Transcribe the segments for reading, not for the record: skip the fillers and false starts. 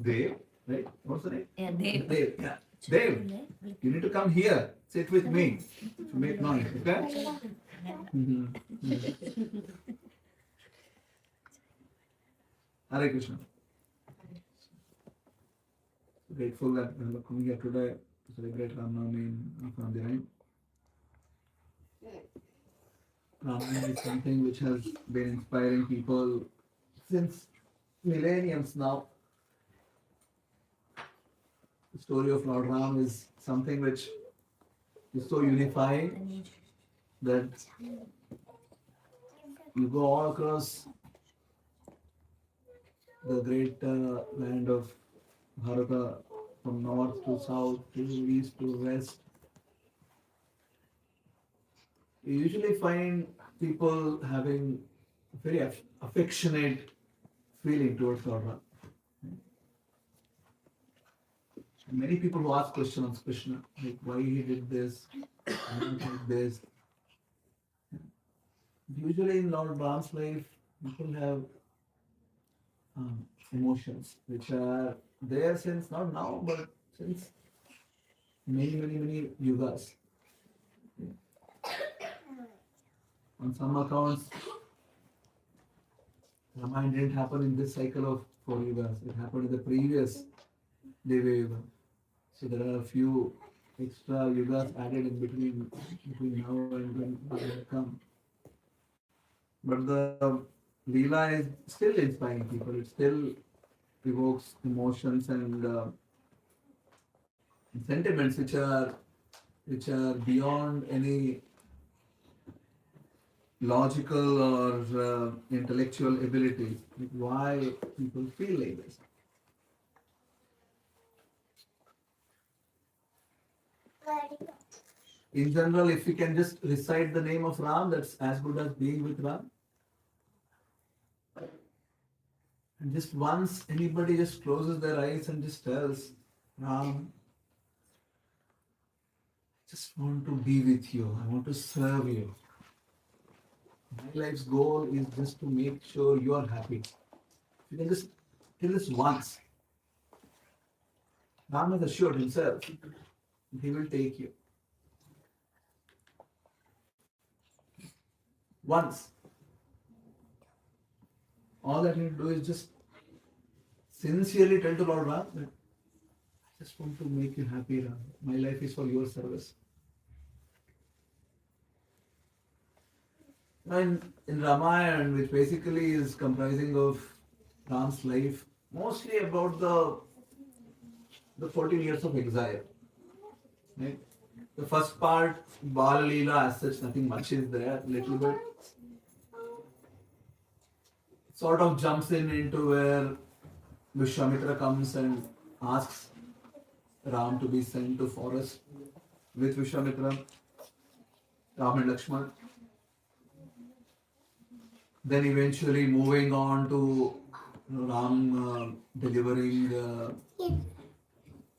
Dev, right? What's the name? Yeah, Dev. Dev, yeah. Dev, you need to come here. Sit with me. To make noise, okay? Hare Krishna. Grateful that we are coming here today to celebrate Ram Navami in Navami. Ram Navami is something which has been inspiring people since millenniums now. The story of Lord Ram is something which is so unifying that you go all across the great land of Bharata, from north to south to east to west. You usually find people having a very affectionate feeling towards Lord Ram. Many people who ask questions on Krishna, like why he did this, why he did this. Usually in Lord Ram's life, people have emotions which are there since not now, but since many yugas. On some accounts, Ramayana didn't happen in this cycle of 4 yugas. It happened in the previous Devya Yuga. So there are a few extra yugas added in between now and when they come. But the Leela is still inspiring people. It still evokes emotions and sentiments which are beyond any logical or intellectual ability. Like why people feel like this. In general, if you can just recite the name of Ram, that's as good as being with Ram. And just once anybody just closes their eyes and just tells, Ram, I just want to be with you. I want to serve you. My life's goal is just to make sure you are happy. If you can just tell this once, Ram has assured himself, he will take you. Once. All that you do is just sincerely tell to Lord Ram that I just want to make you happy, Ram. My life is for your service. Now in Ramayana, which basically is comprising of Ram's life, mostly about the 14 years of exile. Right? The first part, Bala Leela, as such, nothing much is there, little bit. Sort of jumps into where Vishwamitra comes and asks Ram to be sent to forest with Vishwamitra, Ram and Lakshman. Then eventually moving on to Ram delivering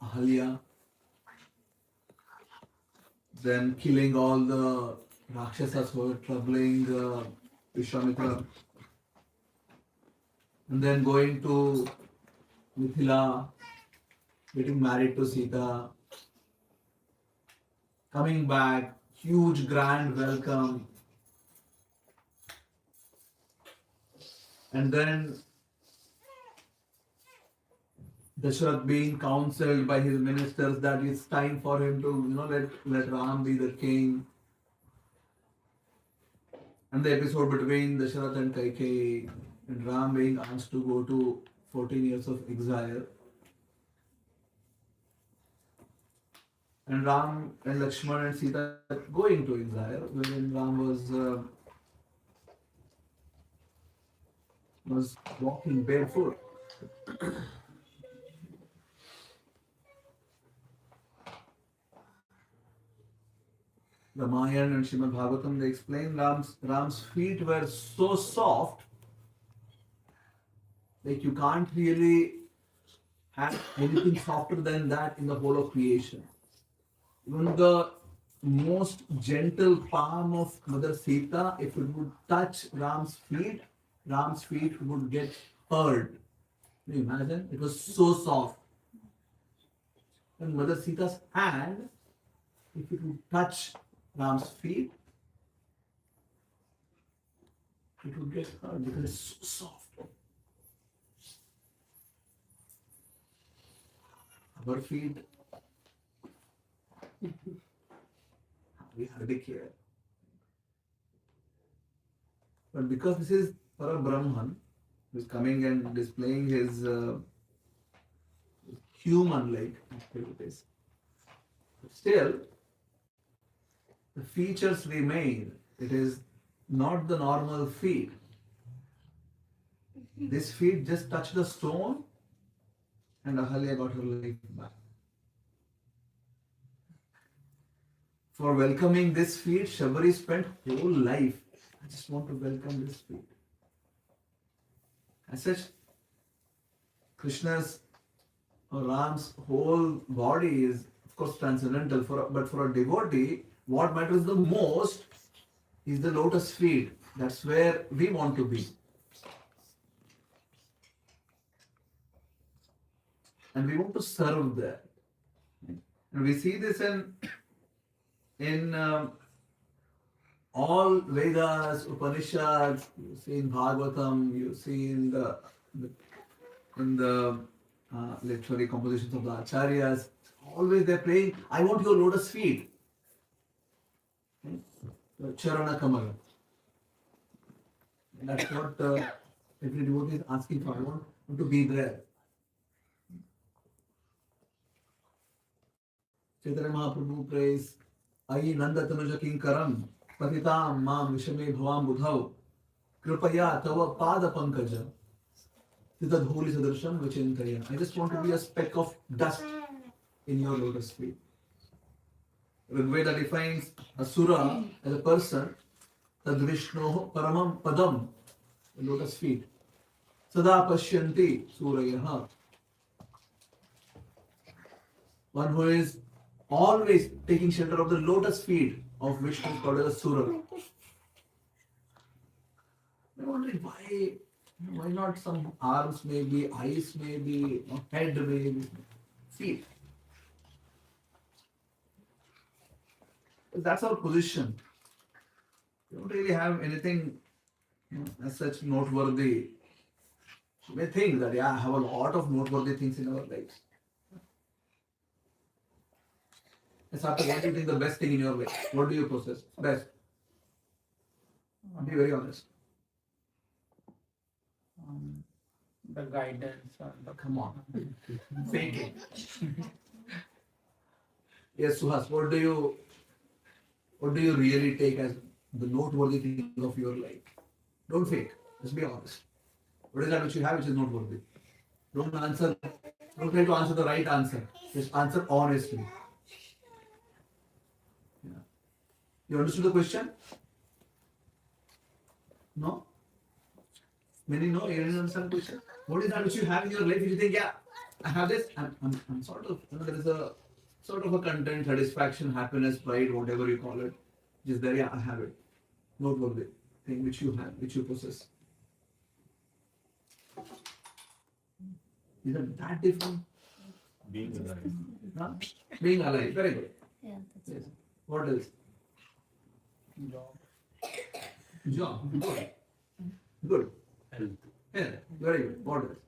Ahalya. Then killing all the Rakshasas who were troubling Vishwamitra. And then going to Mithila, getting married to Sita, coming back, huge grand welcome. And then Dasharath being counseled by his ministers that it's time for him to, let Ram be the king. And the episode between Dasharath and Kaikeyi and Ram being asked to go to 14 years of exile. And Ram and Lakshman and Sita going to exile when Ram was walking barefoot. Ramayana and Srimad Bhagavatam, they explain Ram's feet were so soft, like you can't really have anything softer than that in the whole of creation. Even the most gentle palm of Mother Sita, if it would touch Ram's feet would get hurt. Can you imagine? It was so soft. And Mother Sita's hand, if it would touch Ram's feet, it would get hurt because it's so soft. Our feet, we hardly care. But because this is Para Brahman, who is coming and displaying his human-like activities, still the features remain. It is not the normal feet. This feet just touch the stone and Ahalya got her life back. For welcoming this feet, Shabari spent whole life. I just want to welcome this feet. As such, Krishna's or Ram's whole body is, of course, transcendental. But for a devotee, what matters the most is the lotus feet. That's where we want to be. And we want to serve there. And we see this in all Vedas, Upanishads, you see in Bhagavatam, you see in the literary compositions of the Acharyas. Always they're playing, I want your lotus feet. The Charana Kamala. And that's what every devotee is asking for. I want to be there. Chaitanya Mahaprabhu prays, Ayi Nanda Tanuja Kinkaram, Patitam Mam Vishame Bhavam Budhav, Kripaya Tava Pada Pankaja, Titadhuli Sadarsham Vichintaya. I just want to be a speck of dust in your lotus feet. Rigveda defines Asura as a person, Tadvishnoho Paramam Padam, the lotus feet. Sada Pashyanti Surayaha. One who is always taking shelter of the lotus feet of Vishnu is called as Sura. I'm wondering why not some arms maybe, eyes maybe, head maybe, feet. That's our position. We don't really have anything as such noteworthy. You may think that I have a lot of noteworthy things in our lives. What do you think the best thing in your life? What do you possess? Best. Be very honest. The guidance and the Come on. Fake it. Yes, Suhas, what do you really take as the noteworthy thing of your life? Don't fake. Just be honest. What is that which you have which is noteworthy? Don't try to answer the right answer. Just answer honestly. Yeah. You understood the question? No? Many know, you didn't understand the question. What is that which you have in your life which you think, yeah, I have this, I'm sort of, there is a sort of a content, satisfaction, happiness, pride, whatever you call it. Just there, yeah, I have it. Noteworthy thing which you have, which you possess. Is it that different? Being alive. Huh? Being alive, very good. Yeah, that's Yes. What else? job. Job, good. Good. Health. Yeah, very good. What else?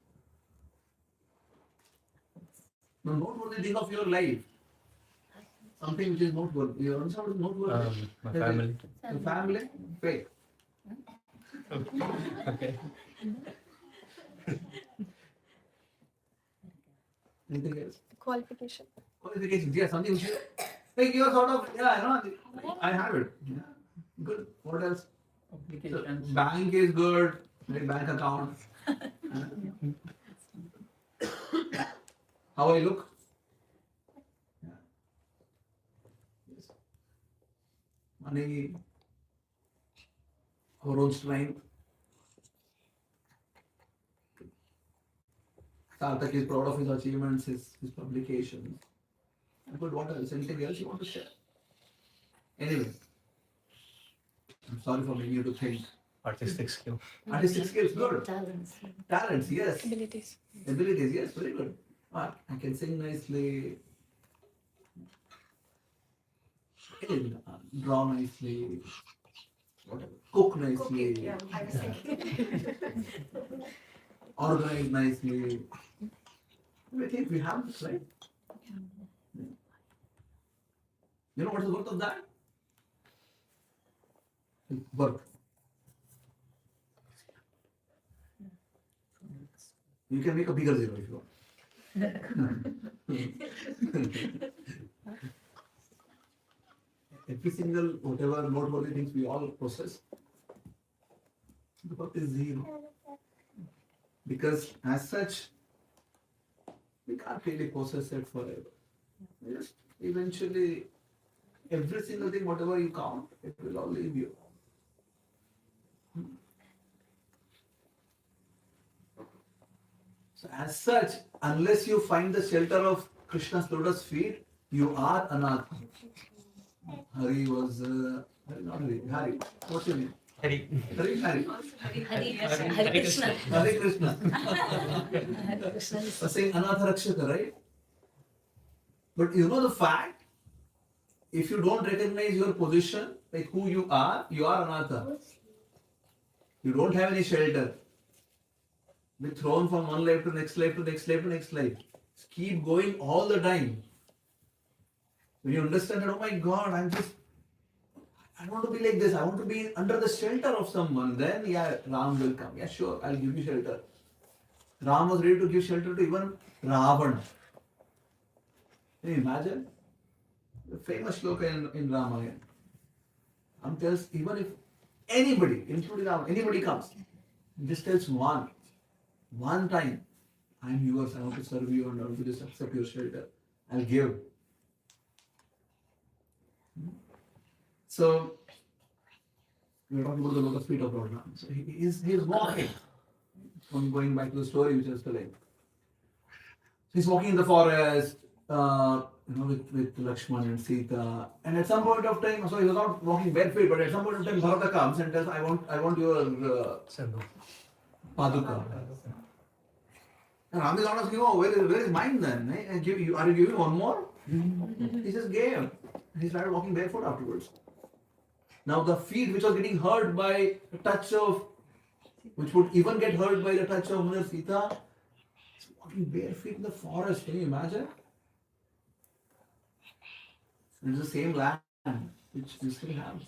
Now, noteworthy thing of your life. Something which is noteworthy. You understand what is noteworthy? My family. Your family? Fake. Okay. Anything else? qualification. Qualifications, yeah, something which you, like you're sort of, yeah, I have it. Yeah. Good. What else? So, Applications. bank is good. Like bank account. How I look? Yeah. Yes. Money, our own strength. Sarthak is proud of his achievements, his publications. But what else? Anything else you want to share? Anyway, I'm sorry for making you to think. Artistic skill. Artistic skills, good. Talents. Talents, yes. Abilities. Abilities, yes, very good. I can sing nicely, draw nicely, whatever, cook nicely, Cooking, yeah, I was thinking. organize nicely. I think we have this, right? You know what's the worth of that? Work. You can make a bigger zero if you want. Every single whatever noteworthy things we all process, the work is zero. Because as such, we can't really process it forever. Just eventually, every single thing, whatever you count, it will all leave you. So as such, unless you find the shelter of Krishna's lotus feet, you are anatha. Hari was, not Hari, Hari. What's your name? Hari. Hari, Hari. Hare Krishna. Hare Krishna. Hare Krishna is Was saying Anatha Rakshaka, right? But you know the fact, if you don't recognize your position, like who you are Anatha. You don't have any shelter. Be thrown from one life to next life to next life to next life. Keep going all the time. When you understand that, oh my God, I want to be like this. I want to be under the shelter of someone. Then, yeah, Ram will come. Yeah, sure, I'll give you shelter. Ram was ready to give shelter to even Ravan. Can you imagine? The famous shloka in Ramayana. Ram tells, even if anybody, including Ram, anybody comes, he just tells one time, I'm yours, I want to serve you and I want to just accept your shelter. I'll give. So, we're talking about the lotus feet of Lord Ram. So he's walking. From going back to the story which I was telling. So he's walking in the forest, with Lakshman and Sita. And at some point of time, so he was not walking barefoot, but at some point of time, Bharata comes and tells, I want your Sandhu. Paduka. And Ram is asking, oh, where is mine then? Are you giving one more? He just gave. And he started walking barefoot afterwards. Now the feet which was getting hurt by the touch of, which would even get hurt by the touch of Mother Sita, is walking barefoot in the forest. Can you imagine? It's the same land which we still have.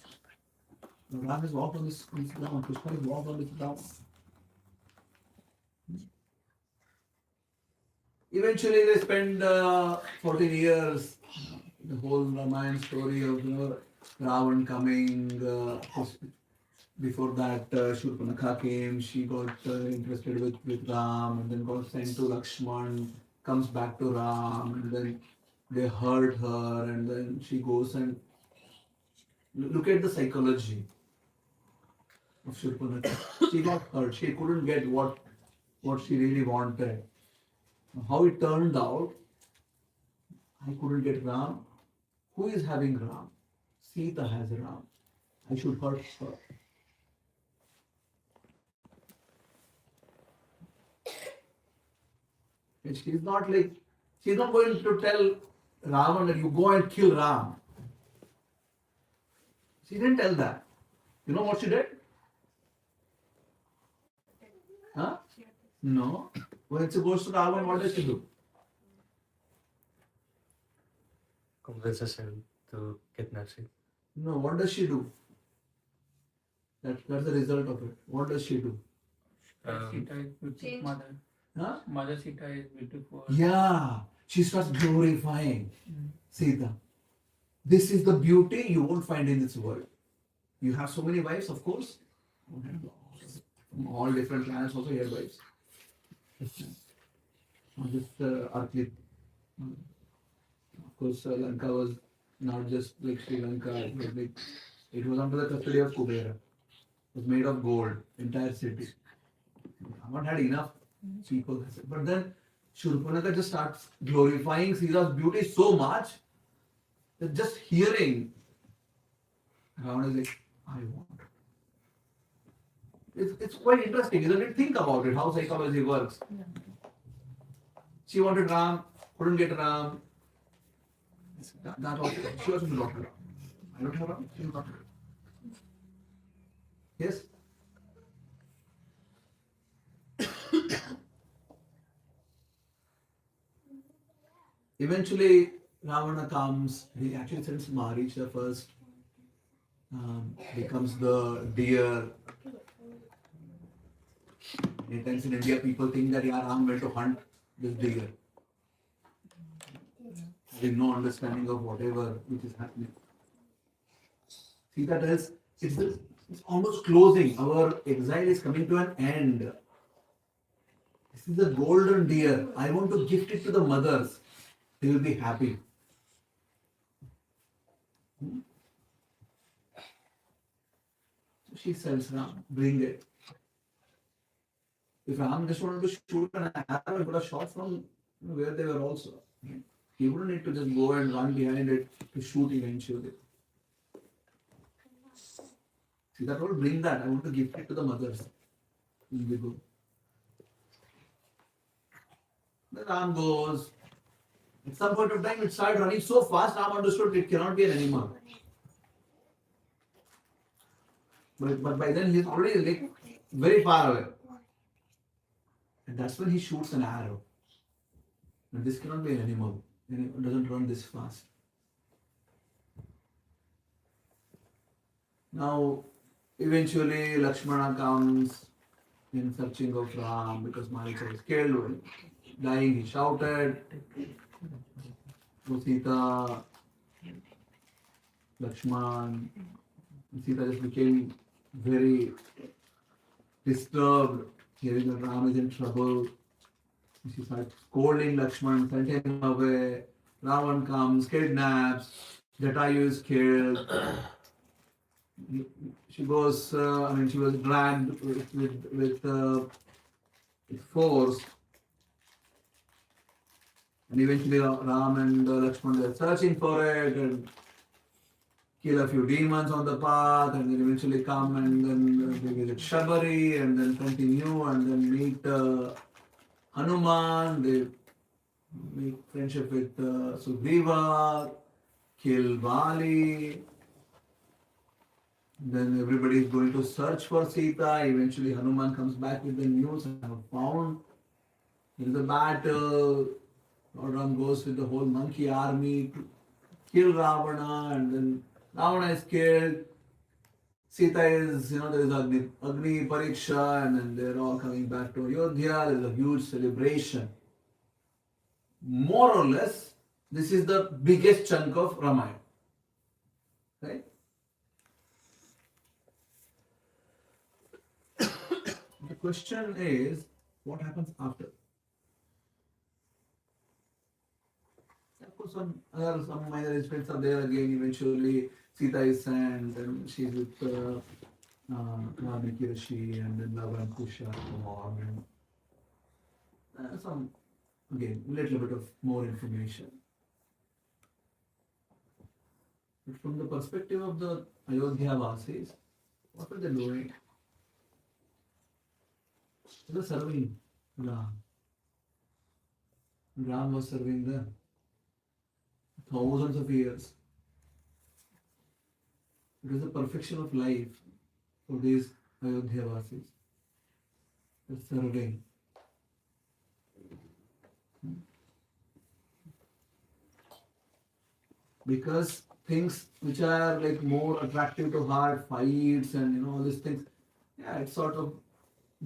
Ram has walked on this ground. Krishna has walked on this ground. Eventually, they spend 14 years. The whole Ramayana story of Ravan coming. Before that, Shurpanakha came. She got interested with Ram, and then got sent to Lakshman. Comes back to Ram, and then they hurt her, and then she goes and look at the psychology of Shurpanakha. She got hurt. She couldn't get what she really wanted. How it turned out, I couldn't get Ram. Who is having Ram? Sita has Ram. I should hurt her. And she's not going to tell Ravan that you go and kill Ram. She didn't tell that. You know what she did? Huh? No. When she goes to Ravan, what does she do? Convinces him to kidnap Sita. No, what does she do? That's the result of it. What does she do? Sita is beautiful. Change. Huh? Mother Sita is beautiful. Yeah, she starts glorifying Sita. This is the beauty you won't find in this world. You have so many wives, of course. From all different planets also you have wives. Not just Archit. Of course, Lanka was not just like Sri Lanka. It was under the custody of Kubera. It was made of gold, entire city. I've not had enough people. But then Shurpanakha just starts glorifying Sita's beauty so much that just hearing Ravana is like, I want. It's quite interesting, isn't it? Think about it, how psychology works. She wanted Ram, couldn't get Ram. That also, she also got Ram. I don't have Ram, she got Ram. Yes? Eventually, Ravana comes, he actually sends Marisha first, becomes the deer. Many times in India, people think that Ram went to hunt this deer. Having no understanding of whatever which is happening. See, that is, it's almost closing. Our exile is coming to an end. This is a golden deer. I want to gift it to the mothers. They will be happy. So she tells Ram, bring it. If Ram just wanted to shoot an arrow, he would have shot from where they were also. He wouldn't need to just go and run behind it to shoot eventually. See, that will bring that. I want to gift it to the mothers. Will be good. Then Ram goes. At some point of time, it started running so fast, Ram understood it cannot be an animal. But by then, he's already like very far away. And that's when he shoots an arrow. And this cannot be an animal. It doesn't run this fast. Now, eventually, Lakshmana comes in searching of Ram because Maricha is killed. When dying, he shouted. So Sita, Lakshman, Sita just became very disturbed, hearing that Ram is in trouble. She starts scolding Lakshman, sent him away. Ravan comes, kidnaps, Jatayu is killed. She goes, she was dragged with force. And eventually Ram and Lakshman are searching for it and kill a few demons on the path, and then eventually come and then they visit Shabari and then continue and then meet Hanuman. They make friendship with Sugriva, kill Bali. Then everybody is going to search for Sita. Eventually Hanuman comes back with the news, I have found. There is a battle. Lord Ram goes with the whole monkey army to kill Ravana, and then Ravana is killed. Sita is, there is Agni Pariksha, and then they're all coming back to Ayodhya. There's a huge celebration. More or less, this is the biggest chunk of Ramayana. Right? The question is, what happens after? Of course, some minor aspects are there again. Eventually, Sita is sent, and she's with Valmiki Rishi, and then Lava and Kusha born, and some, again, little bit of more information. But from the perspective of the Ayodhya Vasis, what were they doing? They were serving Ram. Ram was serving them. Thousands of years. It is the perfection of life for these Ayodhya Vasis. They're serving. Because things which are like more attractive to heart, fights and all these things, it's sort of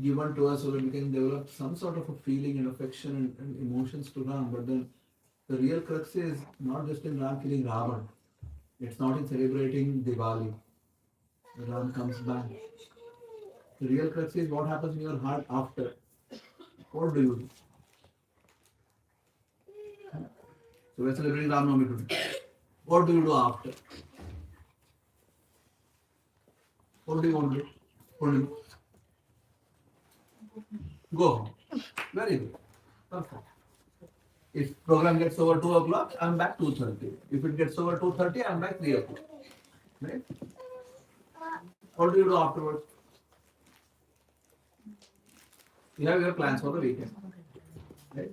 given to us so that we can develop some sort of a feeling and affection and emotions to Ram. But then the real crux is not just in Ram killing Ravan. It's not in celebrating Diwali. Ram comes back. The real crux is what happens in your heart after. What do you do? So we're celebrating Ram Navami today. What do you do after? What do you want to do? What do you do? Go home. Very good. Perfect. If program gets over 2 o'clock, I'm back 2:30. If it gets over 2:30, I'm back 3 o'clock. Right? What do you do afterwards? You have your plans for the weekend. Right?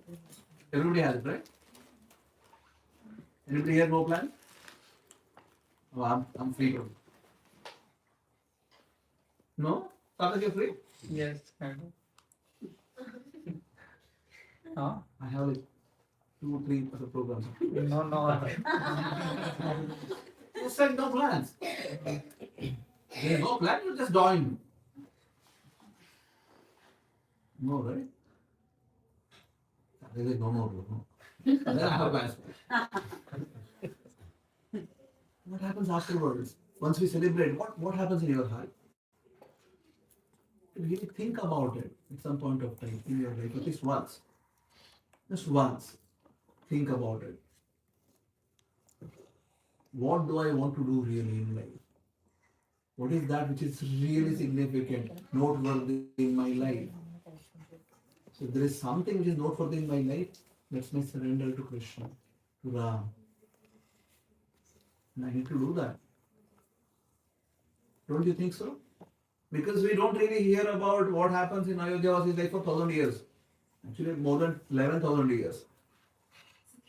Everybody has it, right? Anybody here no plan? Oh, I'm free. No? Karthik, you're free? Yes, kind of. Huh? I have like 2, 3 other programs. No, no. You said no plans. There's no plan, you just join. No, right? There's like no. Then I have plans. What happens afterwards? Once we celebrate, what happens in your heart? Really think about it at some point of time in your life, at least once. Just once. Think about it. What do I want to do really in life? What is that which is really significant, noteworthy in my life? So if there is something which is noteworthy in my life, that's my surrender to Krishna, to Ram. And I need to do that. Don't you think so? Because we don't really hear about what happens in Ayodhya Vasi's life for 1,000 years. Actually, more than 11,000 years.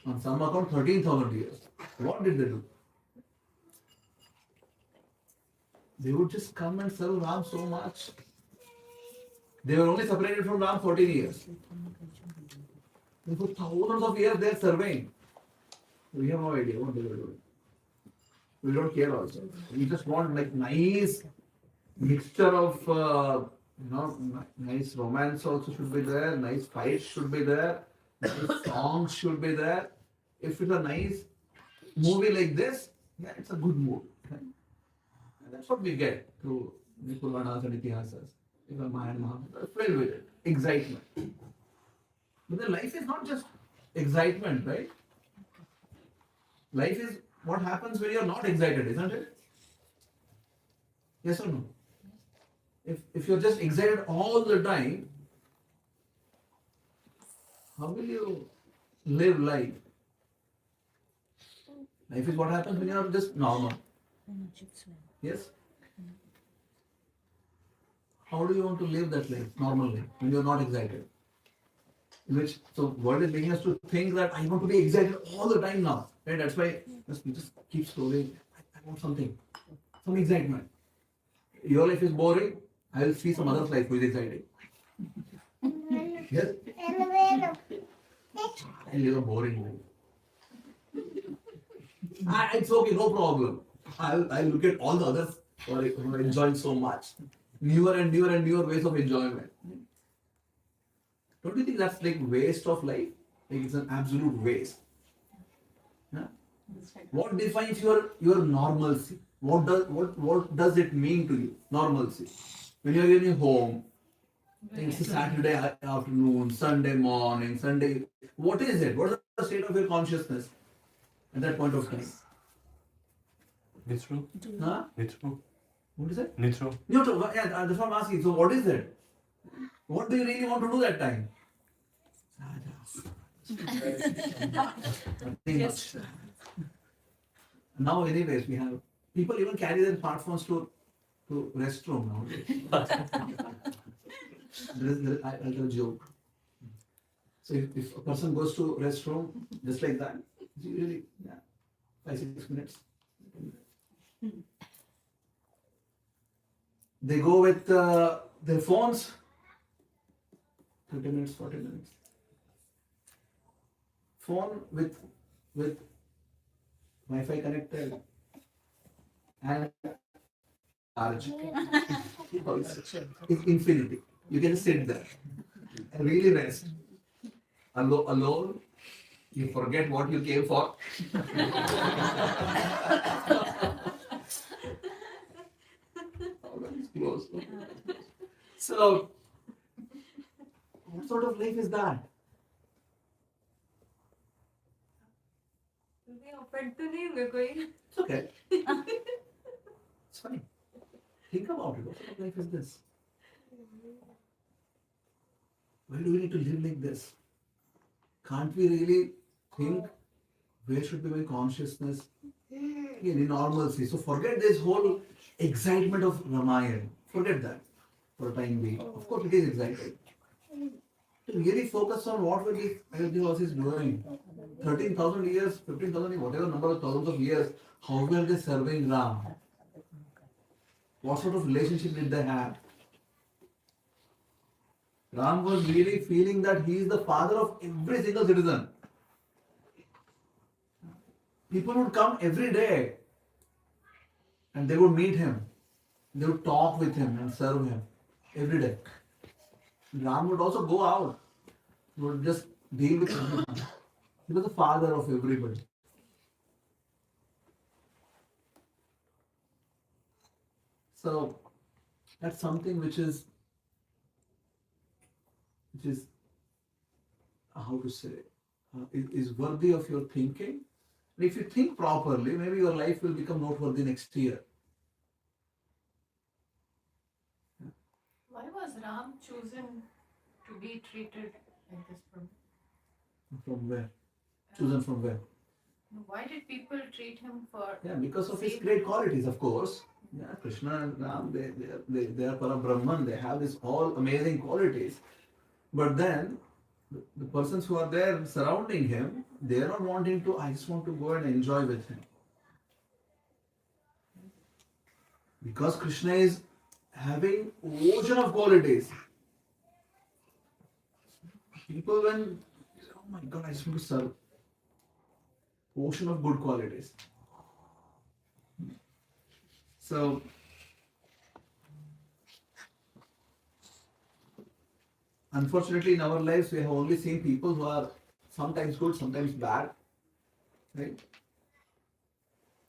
On some account, 13,000 years. What did they do? They would just come and serve Ram so much. They were only separated from Ram 14 years. And for thousands of years, they are serving. We have no idea what they were doing. We don't care also. We just want like nice mixture of nice romance also should be there, nice fights should be there, nice songs should be there. If it's a nice movie like this, yeah, it's a good movie. And that's what we get through the Puranas and Itihasas. Ramayana, Mahabharata, filled with it. Excitement. But the life is not just excitement, right? Life is what happens when you're not excited, isn't it? Yes or no? If you're just excited all the time, how will you live life? Life is what happens when you're just normal. Yes? How do you want to live that life normally when you're not excited? So world is making us to think that I want to be excited all the time now. Right? That's why we just keep scrolling. I want some excitement. Your life is boring. I will see some other's life who is exciting. Yes? I live a boring life. It's okay, no problem. I'll look at all the others who are enjoying so much. Newer and newer ways of enjoyment. Don't you think that's like waste of life? Like it's an absolute waste. Huh? What defines your normalcy? What does it mean to you? Normalcy. When you're in your home, it's a Saturday afternoon, Sunday morning, Sunday. What is it? What is the state of your consciousness at that point of time? Nitro. Huh? Nitro. What is it? Nitro. Neutral. Yeah, that's what I'm asking. So what is it? What do you really want to do that time? Nothing much. Now, anyways, we have people even carry their smartphones to restroom now. I'll tell a joke. So if a person goes to restroom just like that, it's usually 5-6 minutes. They go with their phones. 30 minutes, 40 minutes. Phone with Wi-Fi connected and charge. It's infinity. You can just sit there and really rest. Alone, you forget what you came for. Close. So, what sort of life is that? It's okay. It's fine. Think about it. What sort of life is this? Why do we need to live like this? Can't we really think where should be my consciousness? Again, in normalcy. So forget this whole excitement of Ramayana. Forget that for a time being. Of course, it is exciting. To really focus on what Ayodhya is doing. 13,000 years, 15,000 years, whatever number of thousands of years, how were they serving Ram? What sort of relationship did they have? Ram was really feeling that he is the father of every single citizen. People would come every day and they would meet him. They would talk with him and serve him every day. Ram would also go out, would just deal with everyone. He was the father of everybody. So that's something which is how to say is worthy of your thinking. And if you think properly, maybe your life will become noteworthy next year. Why was Ram chosen to be treated like this? From where? Chosen from where? Why did people treat him for? Yeah, because of his great qualities, of course. Yeah, Krishna and Ram, they are Parabrahman, they have these all amazing qualities. But then, the persons who are there surrounding him, they are not wanting to, I just want to go and enjoy with him. Because Krishna is having ocean of qualities. People when, oh my God, I just want to serve. Ocean of good qualities. So, unfortunately, in our lives, we have only seen people who are sometimes good, sometimes bad, right?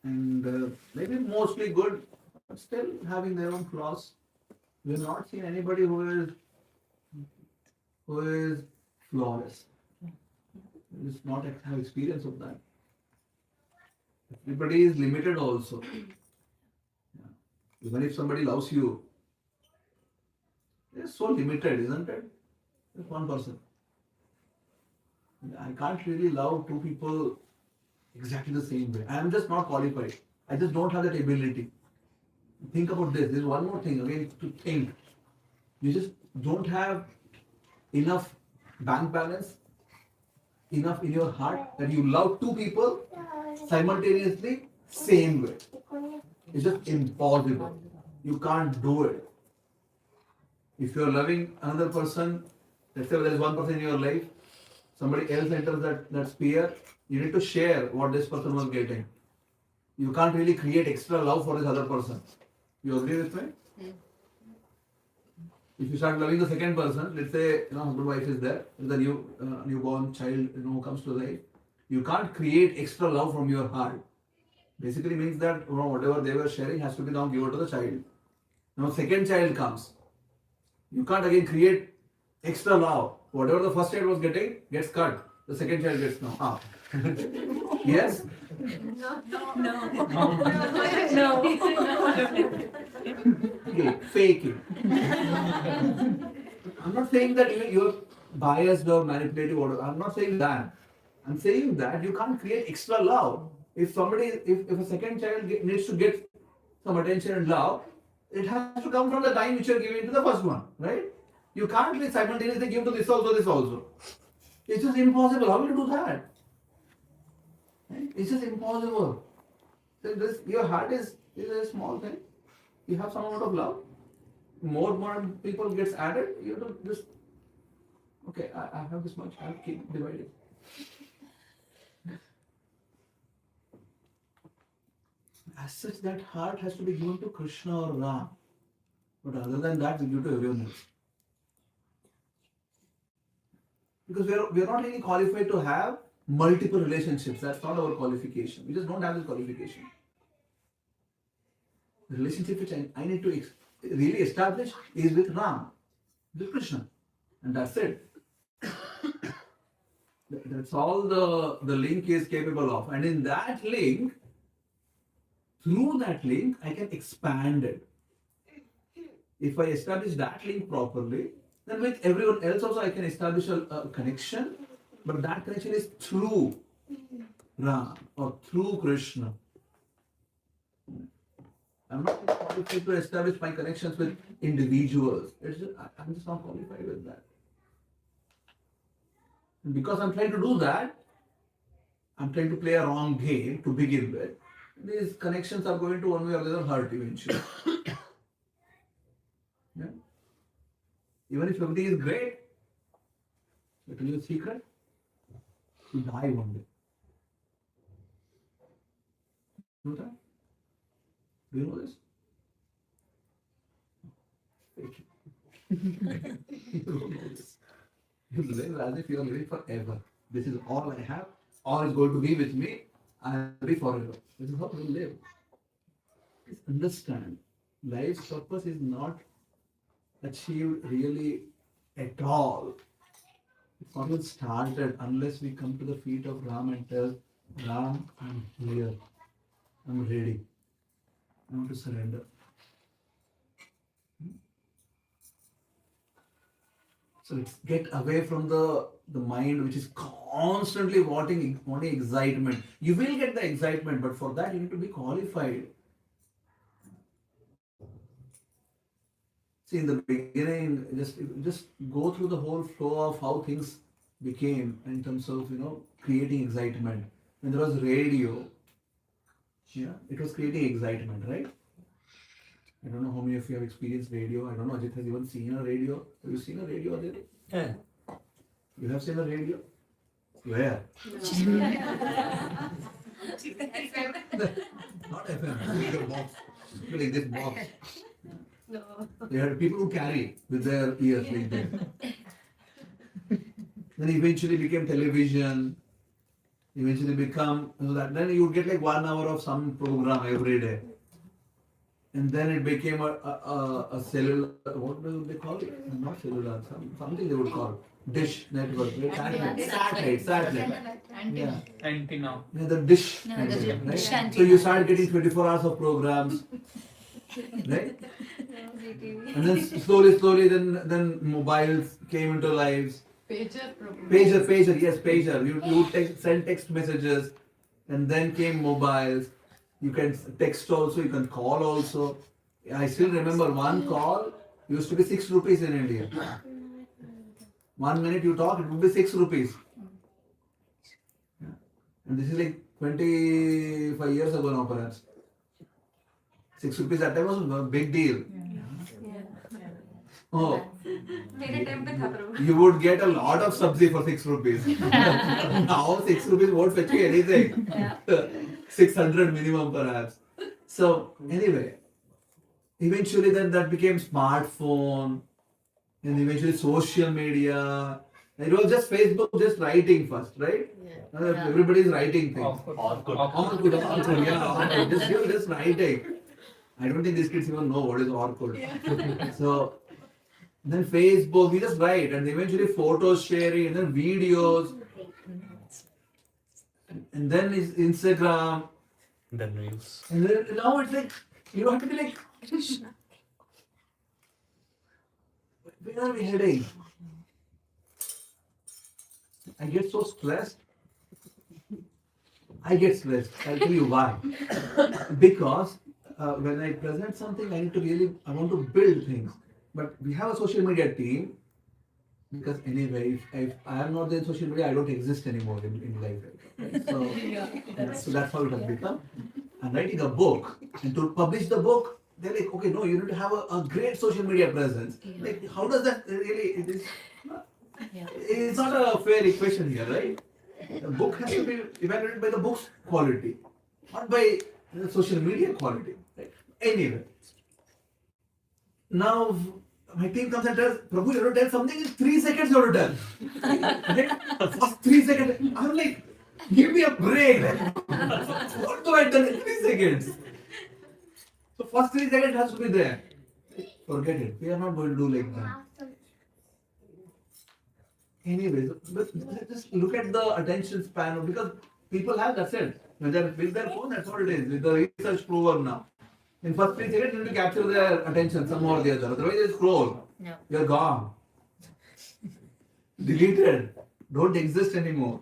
And maybe mostly good, but still having their own flaws. We have not seen anybody who is flawless. We just not have experience of that. Everybody is limited also. Yeah. Even if somebody loves you, they're so limited, isn't it? Just one person. I can't really love two people exactly the same way. I am just not qualified. I just don't have that ability. Think about this. There's one more thing again to think. You just don't have enough bank balance, enough in your heart that you love two people simultaneously, same way. It's just impossible. You can't do it. If you're loving another person, let's say there is one person in your life, somebody else enters that sphere, you need to share what this person was getting. You can't really create extra love for this other person. You agree with me? If you start loving the second person, let's say husband wife is there, the newborn child who comes to life, you can't create extra love from your heart. Basically means that whatever they were sharing has to be now given to the child. Now second child comes, you can't again create extra love. Whatever the first child was getting gets cut. The second child gets now up. Yes? No. Okay, faking. I'm not saying that you're biased or manipulative or I'm not saying that. I'm saying that you can't create extra love. If a second child needs to get some attention and love, it has to come from the time which you're giving to the first one, right? You can't be simultaneously give to this also. It's just impossible. How will you do that? It's just impossible. So your heart is a small thing. You have some amount of love. More people gets added. You have to just okay. I have this much. I'll keep dividing. As such, that heart has to be given to Krishna or Ram. But other than that, we give to everyone else. Because we are not really qualified to have multiple relationships. That's not our qualification. We just don't have this qualification. The relationship which I need to really establish is with Ram, with Krishna. And that's it. That's all the link is capable of. And in that link, through that link, I can expand it. If I establish that link properly, then with everyone else also I can establish a connection. But that connection is through Ram or through Krishna. I'm not qualified to establish my connections with individuals. I'm just not qualified with that. And because I'm trying to do that, I'm trying to play a wrong game to begin with. These connections are going to one way or the other hurt eventually. Yeah? Even if everything is great, I tell you a secret, you die one day. You know that? Do you know this? You don't know this. You live as if you are living forever. This is all I have. All is going to be with me. I will be forever. This is how we live. Please understand, life's purpose is not achieved really at all. It's not even started unless we come to the feet of Ram and tell, Ram, I'm here. I'm ready. I want to surrender. So let's get away from the mind which is constantly wanting excitement. You will get the excitement, but for that you need to be qualified. See, in the beginning, just go through the whole flow of how things became in terms of creating excitement. When there was radio, yeah, it was creating excitement, right? I don't know how many of you have experienced radio. I don't know, Ajit has even seen a radio. Have you seen a radio, Ajit? Yeah. You have seen a radio? Where? Not FM, like a box. Like this box. No. There are people who carry with their ears like that. Then eventually became television. Eventually become that. Then you would get like 1 hour of some program every day. And then it became a cellular, what do they call it? Not cellular, something they would call dish network, right? Satellite. Yeah. Antenna. Yeah, the dish No, the network, right? dish antenna. So you start getting 24 hours of programs, right? And then slowly, then mobiles came into lives. Pager program. Pager. You would send text messages, and then came mobiles. You can text also, you can call also. I still remember one call used to be 6 rupees in India. 1 minute you talk, it would be 6 rupees. Yeah. And this is like 25 years ago now, perhaps. 6 rupees at that time was a big deal. Oh, मेरे time पे था प्रभु. you would get a lot of sabzi for 6 rupees. Now 6 rupees won't fetch you anything. 600 minimum perhaps. So anyway, eventually then that became smartphone, and eventually social media. It was just Facebook, just writing first, right? Everybody is writing things. Orkut. Orkut, yeah. Just writing. I don't think these kids even know what is Orkut. So then Facebook, we just write, and eventually photos sharing, and then videos, and then is Instagram, Then reels. and then now it's like you have to be like, where are we heading? I get so stressed. I'll tell you why. Because when I present something, I want to build things. But we have a social media team, because anyway, if I am not there in social media, I don't exist anymore in life. Right? So that's how it has become. I'm writing a book, and to publish the book, they're like, okay, no, you need to have a great social media presence. Like, how does that really? It's not a fair equation here, right? The book has to be evaluated by the book's quality, not by the social media quality. Right? Anyway, now my team comes and tells, Prabhu, you have to tell something in 3 seconds. You have to tell. Okay? First 3 seconds. I'm like, give me a break. What do I tell in 3 seconds? So first 3 seconds has to be there. Forget it. We are not going to do like that. Anyways, but just look at the attention span, because people have, that's it. When they're with their phone, that's what it is. With the research proven now. In first 3 seconds, you need to capture their attention somehow or the other. Otherwise, they scroll. No. You're gone. Deleted. Don't exist anymore.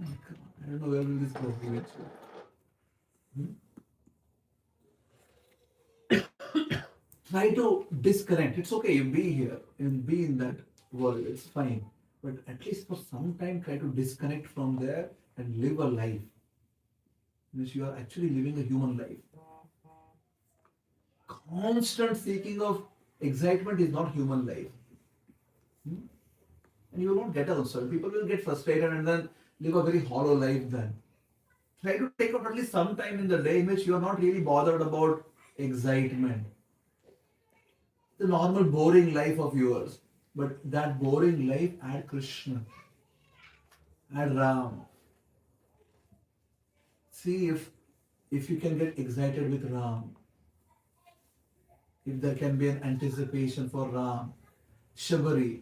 Oh, come on. I don't know where will this go eventually. Try to disconnect. It's okay, you be here and be in that world, it's fine. But at least for some time, try to disconnect from there and live a life. Because you are actually living a human life. Constant seeking of excitement is not human life. Hmm? And you won't get also. People will get frustrated and then live a very hollow life then. Try to take out at least some time in the day in which you are not really bothered about excitement. The normal boring life of yours. But that boring life, add Krishna. Add Ram. See if you can get excited with Ram. If there can be an anticipation for Ram. Shabari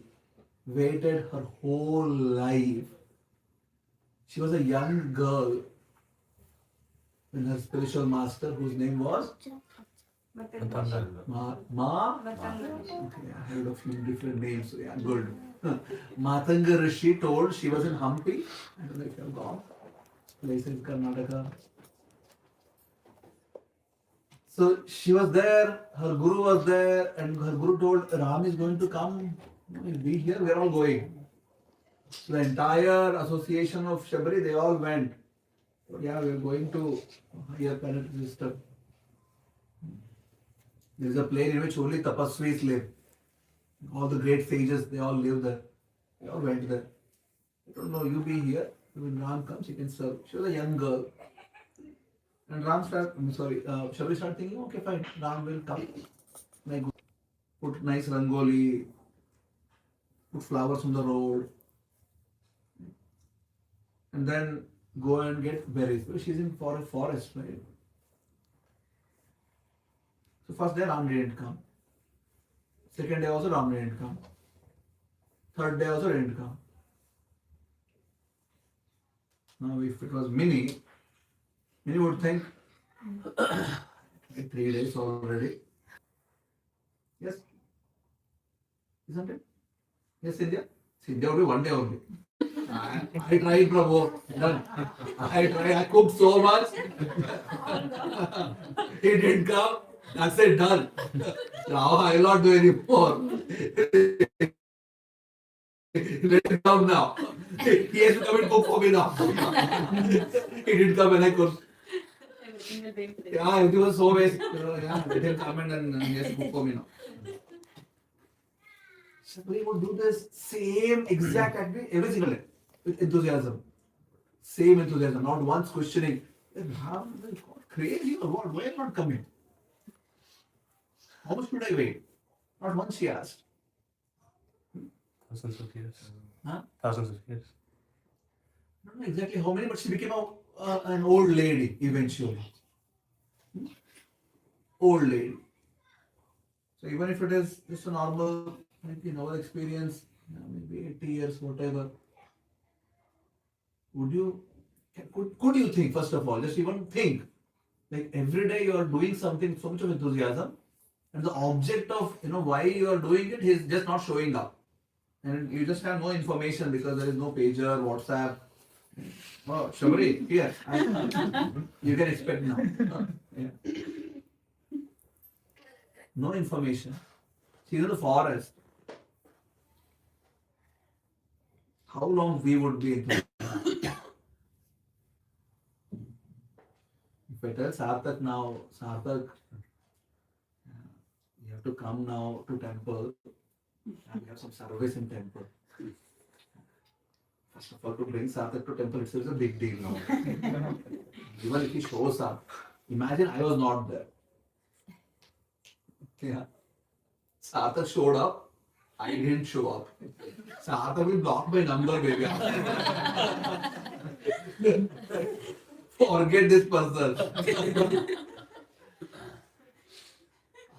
waited her whole life. She was a young girl when her spiritual master, whose name was Matanga. Ma. Matanga. Okay, I heard of few different names. So yeah, good. Matanga Rishi told she was in Hampi. I don't know if you have gone. Place in Karnataka. So she was there, her guru was there, and her guru told Ram is going to come. He'll be here, we're all going. So the entire association of Shabari, they all went. Yeah, we're going to higher planetary system. There is a plane in which only tapasvis live. All the great sages, they all live there. They all went there. I don't know, you be here. When Ram comes, you can serve. She was a young girl. And Shabari started thinking, okay, fine, Ram will come. Like, put nice rangoli, put flowers on the road, and then go and get berries. Because she's in for a forest, right? So first day Ram didn't come. Second day also Ram didn't come. Third day also didn't come. Now if it was Minnie would think, 3 days already. Yes? Isn't it? Yes, Cynthia? Cynthia would be 1 day only. I tried, Prabhu. Done. I tried. I cooked so much. He didn't come. I said, done. Now I will not do any more. Let him come now. He has to come and cook for me now. He didn't come and I could. Everything will be in place. Yeah, it was so waste. Yeah, let him come and he has to cook for me now. Somebody would do this same exact activity every single day with enthusiasm. Same enthusiasm, not once questioning. How crazy or what? Why are you not coming? How much should I wait? Not once she asked. Thousands of years. Huh? Thousands of years. I don't know exactly how many, but she became an old lady eventually. Old lady. So even if it is just a normal, maybe novel experience, maybe 80 years, whatever, could you think, first of all, just even think, like every day you are doing something, so much of enthusiasm, and the object of, why you are doing it is just not showing up. And you just have no information because there is no pager, WhatsApp. Oh, Shabari, here. You can expect now. Yeah. No information. She's in the forest. How long we would be in the If I tell Sarthak now, Sarthak, you have to come now to temple. And we have some service in temple. First of all, to bring Sarthak to temple itself is a big deal now. Even if he shows up, imagine I was not there. Yeah. Sarthak showed up, I didn't show up. Sarthak will block my number, baby. Forget this person.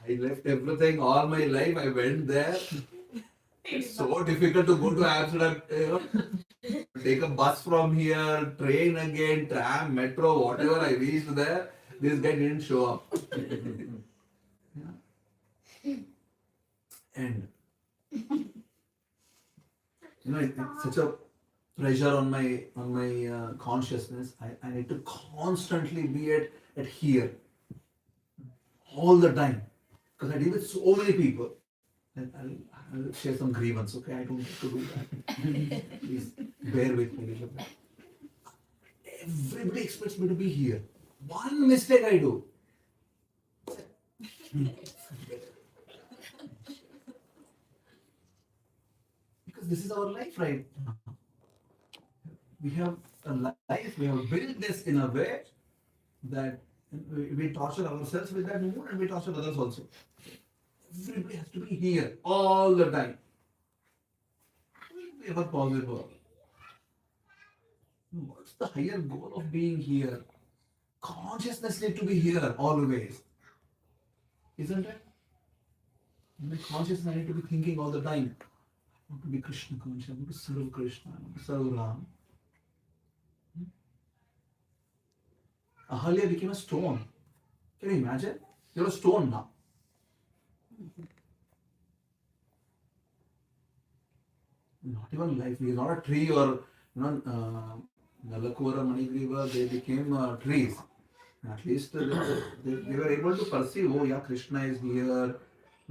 I left everything, all my life. I went there. It's so difficult to go to Amsterdam. Take a bus from here, train again, tram, metro, whatever. I reached there. This guy didn't show up. Yeah. And it's such a pressure on my consciousness. I need to constantly be at here all the time. because I deal with so many people. And I'll share some grievance, okay? I don't have to do that. Please bear with me a little bit. Everybody expects me to be here. One mistake I do. Because this is our life right now. We have a life, we have built this in a way that we torture ourselves with that mood and we torture others also. Everybody has to be here all the time. Never possible. What's the higher goal of being here? Consciousness need to be here always. Isn't it? My consciousness I need to be thinking all the time. I want to be Krishna conscious, I want to serve Krishna, I want to serve Ram. Ahalya became a stone. Can you imagine? You're a stone now. Not even life. He is not a tree or Nalakura, Manigriva, they became trees. At least they were able to perceive, oh yeah, Krishna is here.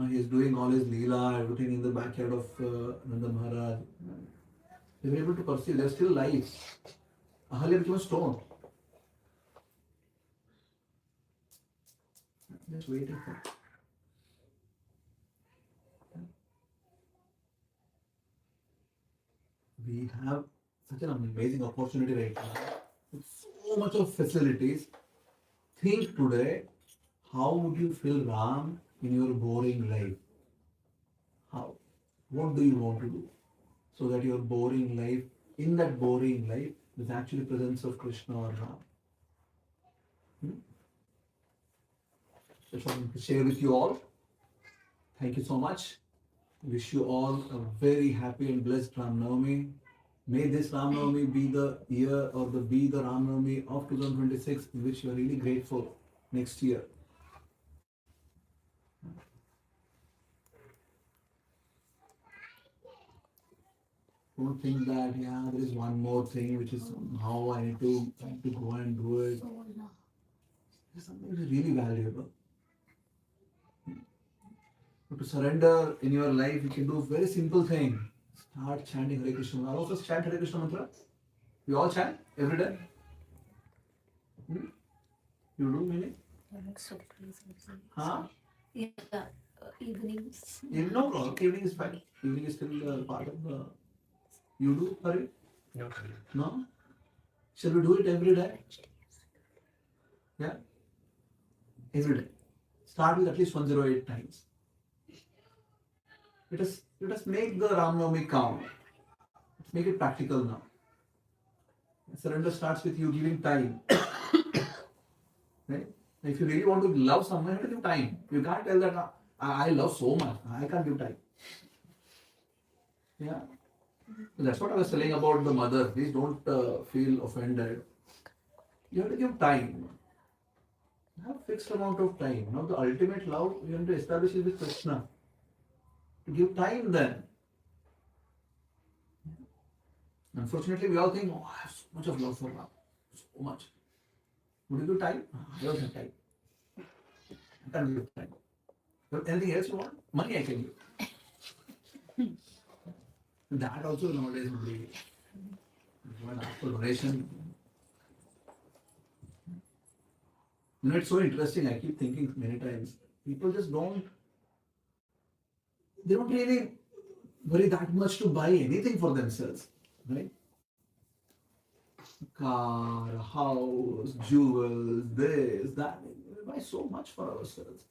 He is doing all his Leela, everything in the backyard of Nanda Maharaj. They were able to perceive, they are still alive. Ahalya became a stone. Just waiting for it. We have such an amazing opportunity right now with so much of facilities. Think today, how would you feel Ram in your boring life? How? What do you want to do? So that your boring life, in that boring life, is actually presence of Krishna or Ram. That's what I want to share with you all. Thank you so much. Wish you all a very happy and blessed Ram Navami. May this Ram Navami be the year or be the Ram Navami of 2026 in which you are really grateful next year. Don't think that there is one more thing which is somehow I need to go and do it. There's something really valuable. To surrender in your life, you can do a very simple thing. Start chanting Hare Krishna. I also chant Hare Krishna mantra. We all chant every day. You do, Mini? Huh? Yeah, evenings. No problem. Evening is fine. Evening is still part of the. You do, Hari? No. No? Shall we do it every day? Yeah? Every day. Start with at least 108 times. Let us make the Ram Navami count. Let's make it practical now. Surrender starts with you giving time. Right? If you really want to love someone, you have to give time. You can't tell that I love so much. I can't give time. Yeah. So that's what I was telling about the mother. Please don't feel offended. You have to give time. Have a fixed amount of time. Now the ultimate love you have to establish is with Krishna. To give time then. Unfortunately, we all think, I have so much of love for Ram. So much. Would you give time? I don't have time. I can't give time. But anything else you want? Money I can give. That also nowadays would be. When ask for donation. It's so interesting. I keep thinking many times. People just they don't really worry that much to buy anything for themselves, right? Car, house, jewels, this, that. We buy so much for ourselves.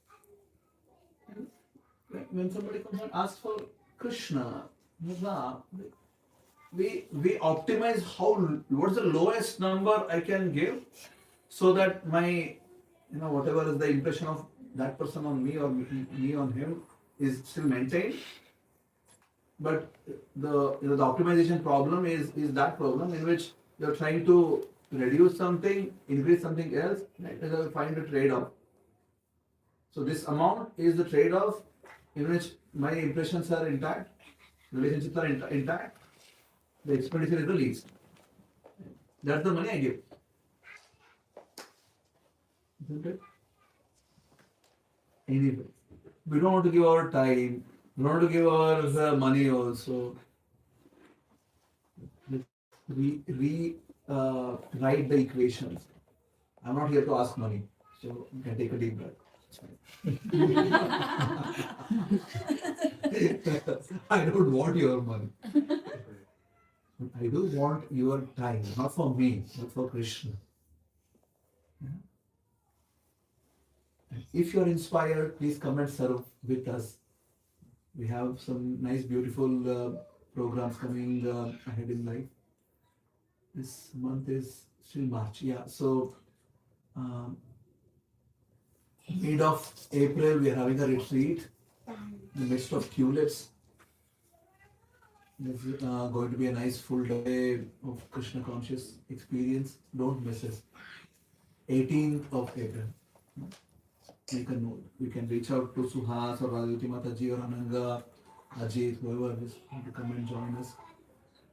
When somebody comes and asks for Krishna, we optimize what's the lowest number I can give so that my, whatever is the impression of that person on me or me on him is still maintained. But the optimization problem is that problem in which you're trying to reduce something, increase something else, and find a trade-off. So this amount is the trade-off in which my impressions are intact, relationships are intact, the expenditure is the least. That's the money I give. Isn't it? Anyway, we don't want to give our time, we don't want to give our money also. Let's write the equations. I'm not here to ask money, so you can take a deep breath. It's fine. I don't want your money. I do want your time, not for me, but for Krishna. Yeah. And if you are inspired, please come and serve with us. We have some nice, beautiful programs coming ahead in life. This month is still March, yeah. So, mid of April, we are having a retreat in the midst of tulips. It's going to be a nice full day of Krishna conscious experience. Don't miss it. 18th of April. Make a note. You can reach out to Suhas or Radhati Mataji or Ananga, Ajit, whoever is going to come and join us.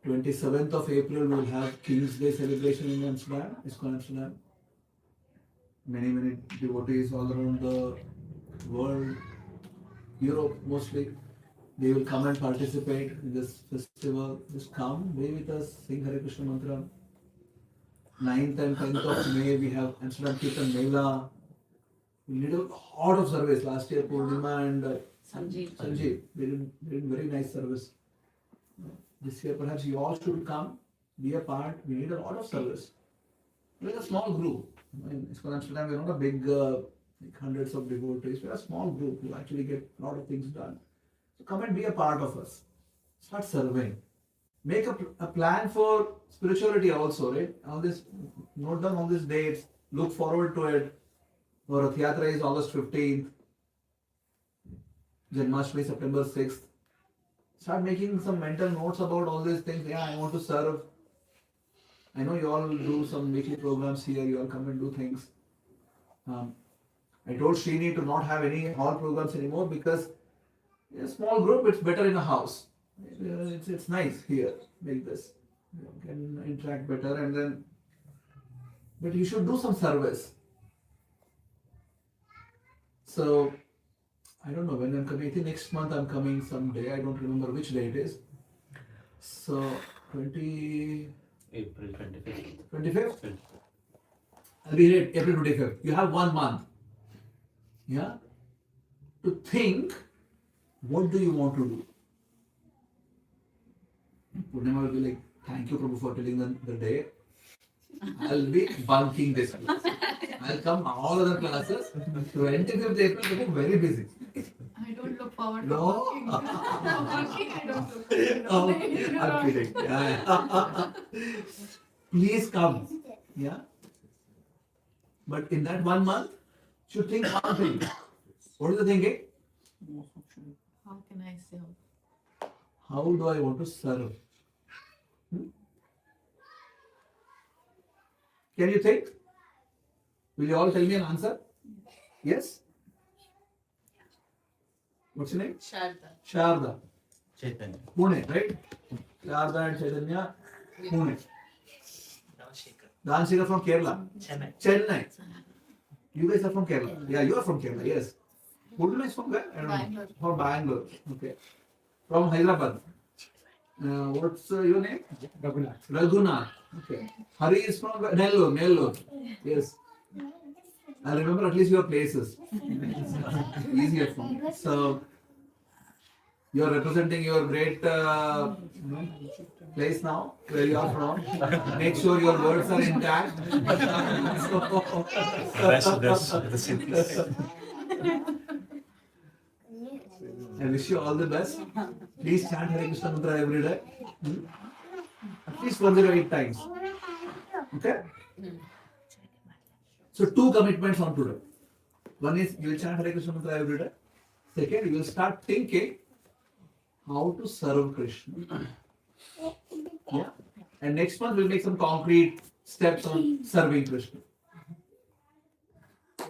27th of April, we'll have King's Day celebration in Amsterdam, ISKCON Amsterdam. Many devotees all around the world, Europe mostly. They will come and participate in this festival. Just come, be with us, sing Hare Krishna Mantra. 9th and 10th of May, we have Amsterdam Kirtan Mela. We did a lot of service. Last year, Purnima and Sanjeev. they did very nice service. This year, perhaps you all should come, be a part. We need a lot of service. We're a small group. In ISKCON Amsterdam, we're not a big, like hundreds of devotees. We're a small group who actually get a lot of things done. So come and be a part of us. Start serving. Make a plan for spirituality also, right? All this, note down all these dates. Look forward to it. Our Rath Yatra is August 15th. Janmashtami September 6th. Start making some mental notes about all these things. Yeah, I want to serve. I know you all do some weekly programs here. You all come and do things. I told Srini to not have any hall programs anymore because in a small group, it's better in a house. It's nice here, like this. You can interact better and then. But you should do some service. So, I don't know when I'm coming. I think next month I'm coming someday. I don't remember which day it is. So, April 25th. 25th? I'll be here April 25th. You have 1 month. Yeah? To think, what do you want to do? Purnima will be like, thank you Prabhu for telling the day. I'll be bunking this class. I'll come all other classes. 25th April, getting very busy. I don't look forward to No. working. Working, I don't look forward to. Oh, I'm kidding. Yeah. Please come. Yeah. But in that 1 month, you should think one thing. What is the thinking? How can I serve? How do I want to serve? Can you think? Will you all tell me an answer? Yes? What's your name? Sharda. Sharda. Chaitanya. Pune, right? Sharda and Chaitanya, Pune. Danshika from Kerala. Chennai. You guys are from Kerala. Yeah, you are from Kerala, yes. Pune is from where? I don't know. Bangalore. From Bangalore. Okay. From Hyderabad. What's your name? Raghunath. Okay. Hari is from Nellore. Yes. I remember at least your places. Easier for me. So, you are representing your great place now, where you are from. Make sure your words are intact. That's the simplest. I wish you all the best. Please chant Hare Krishna Mantra every day. At least 108 times. Okay? So 2 commitments on today. One is you will chant Hare Krishna Mantra every day. Second, you will start thinking how to serve Krishna. Yeah? And next month we'll make some concrete steps on serving Krishna.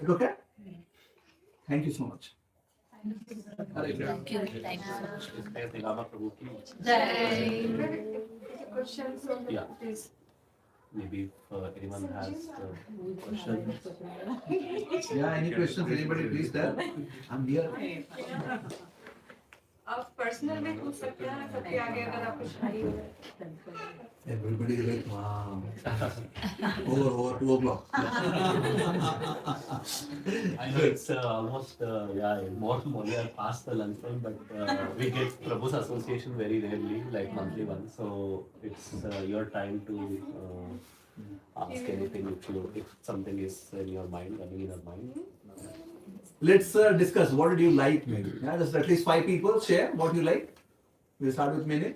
Okay? Thank you so much. Hare Krishna. Thank you. Thank you so much. Questions on the Yeah. please. maybe if anyone has questions. Yeah, any questions? Anybody, please tell. I'm here. आप personal में पूछ सकते हैं सबके आगे अगर आप कुछ Everybody is like, wow. Over 2 o'clock. I know it's almost more than past the lunch time, but we get Prabhu's association very rarely, like monthly one. So it's your time to ask anything if something is in your mind, running in your mind. Let's discuss. What did you like? Maybe. Yeah, just at least 5 people share what you like. We'll start with Mini.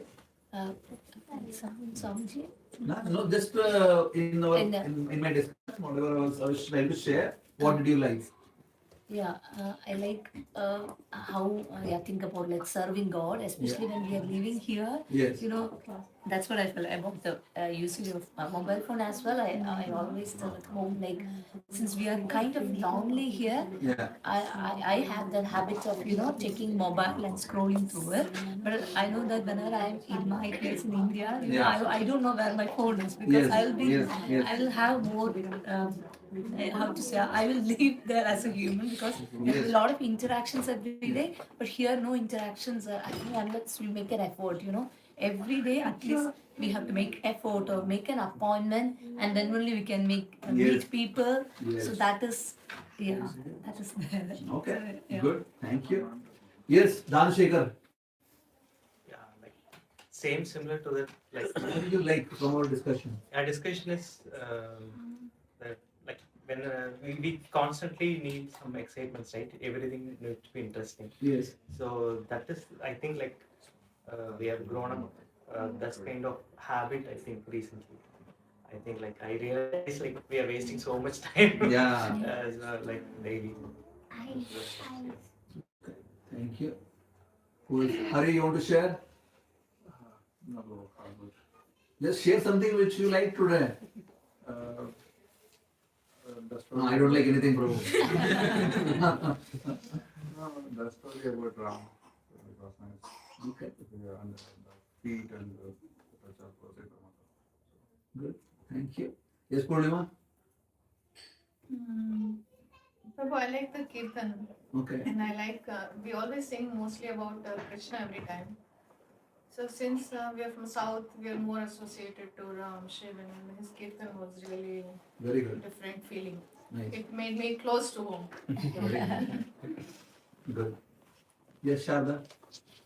Samji. No, just in my discussion, whatever I was trying to share. What did you like? Yeah, I like how think about like serving God, especially when we are living here. Yes. You know, that's what I feel about the usage of mobile phone as well. I always tell at home, like, since we are kind of lonely here, Yeah. I have that habit of, checking mobile and scrolling through it. But I know that whenever I'm in my place in India, Yeah. I don't know where my phone is because Yes, I'll be, yes. I will have more, how to say, I will live there as a human because there's a lot of interactions every day. But here, no interactions, I think, unless we make an effort, Every day, at least we have to make effort or make an appointment, and then only we can Yes. meet people. Yes. So that is there. Okay. So, yeah. Good. Thank you. Yes, Dhanashekhar. Yeah, like same similar to that. Like What did you like from our discussion? our discussion is that like when we constantly need some excitements, right? Everything needs to be interesting. Yes. So that is, I think, like we have grown up. That's kind of habit. I think recently. I think like I realize like we are wasting so much time. Yeah. As like daily. Thank you. Cool. Hari, you want to share? No, how good. Just share something which you like today. The No, story I don't like anything, bro. No, the story about Ram. It was nice. Okay. Yeah, and the feet and the touch of Sita Mata. Good. Thank you. Yes, Purnima? Prabhu, I like the kirtan Okay. and I like we always sing mostly about Krishna every time. So since we are from South, we are more associated to Ram, Shiva, and his kirtan was really Very good. different feeling. Nice. It made me close to home. Very good. Good. Yes, Sharda?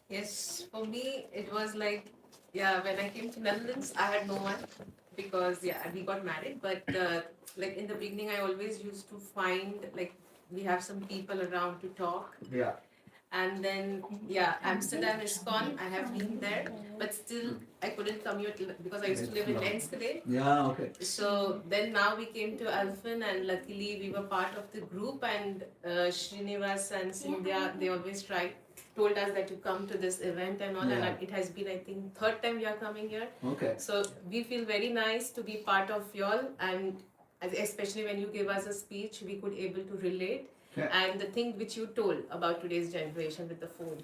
Yes, for me, it was like, when I came to Netherlands, I had no one because, we got married. But like in the beginning, I always used to find, like, we have some people around to talk. Yeah. And then, Amsterdam is gone. I have been there, but still I couldn't commute because I used to live in Enschede. Yeah, okay. So then now we came to Alphen, and luckily we were part of the group, and Srinivas and Sindhya, they always told us that to come to this event and all, Yeah. and it has been, I think, 3rd time we are coming here. Okay. So we feel very nice to be part of y'all, and especially when you give us a speech, we could able to relate. Yeah. And the thing which you told about today's generation with the phone.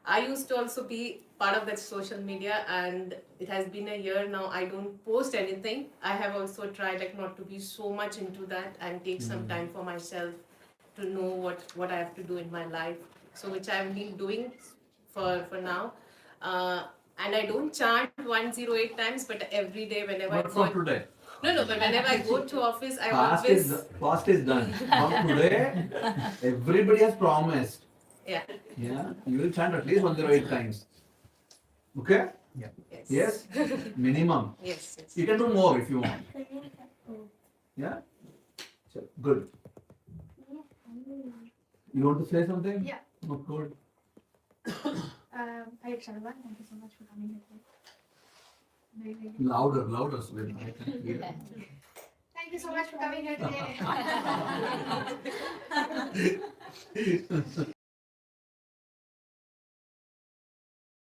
I used to also be part of that social media, and it has been a year now. I don't post anything. I have also tried like not to be so much into that and take some time for myself to know what I have to do in my life. So which I've been doing for now. And I don't chant 108 times, but every day whenever Not I from go. today. No, but whenever I go to office, I Fast is done. From today, everybody has promised. Yeah. Yeah. You will chant at least 108 times. Okay? Yes? Minimum. Yes. You can do more if you want. Yeah? So, good. You want to say something? Yeah. Oh, good. Hi, Sharma. Thank you so much for coming here. Louder, so that I can hear. Thank you so much for coming here today.